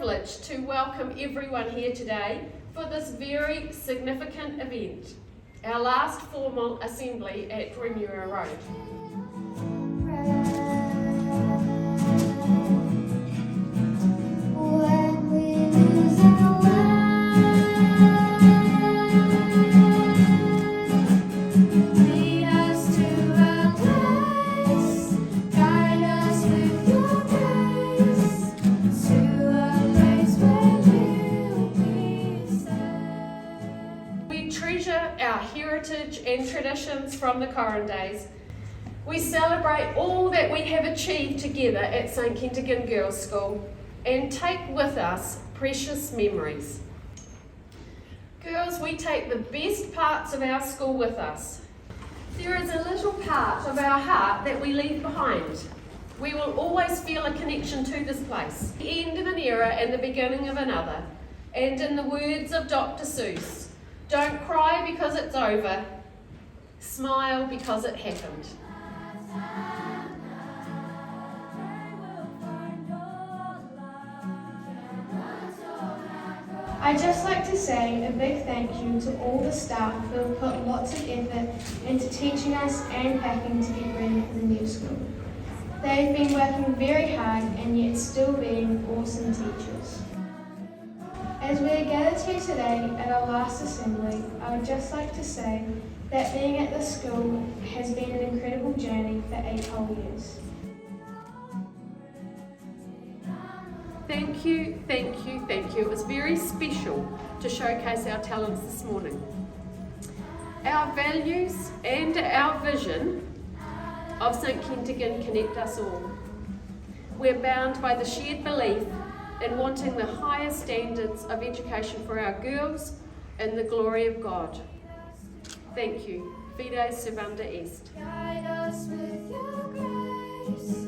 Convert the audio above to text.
privilege to welcome everyone here today for this very significant event, our last formal assembly at Remuera Road. Our heritage and traditions from the Corran days. We celebrate all that we have achieved together at St Kentigern Girls' School and take with us precious memories. Girls, we take the best parts of our school with us. There is a little part of our heart that we leave behind. We will always feel a connection to this place, the end of an era and the beginning of another. And in the words of Dr. Seuss, don't cry because it's over, smile because it happened. I'd just like to say a big thank you to all the staff who have put lots of effort into teaching us and packing to get ready for the new school. They've been working very hard and yet still being awesome teachers. As we are gathered here today at our last assembly, I would just like to say that being at this school has been an incredible journey for 8 whole years. Thank you, thank you, thank you. It was very special to showcase our talents this morning. Our values and our vision of St Kentigern connect us all. We're bound by the shared belief in wanting the highest standards of education for our girls and the glory of God. Thank you. Fide servanda est. Guide us with your grace.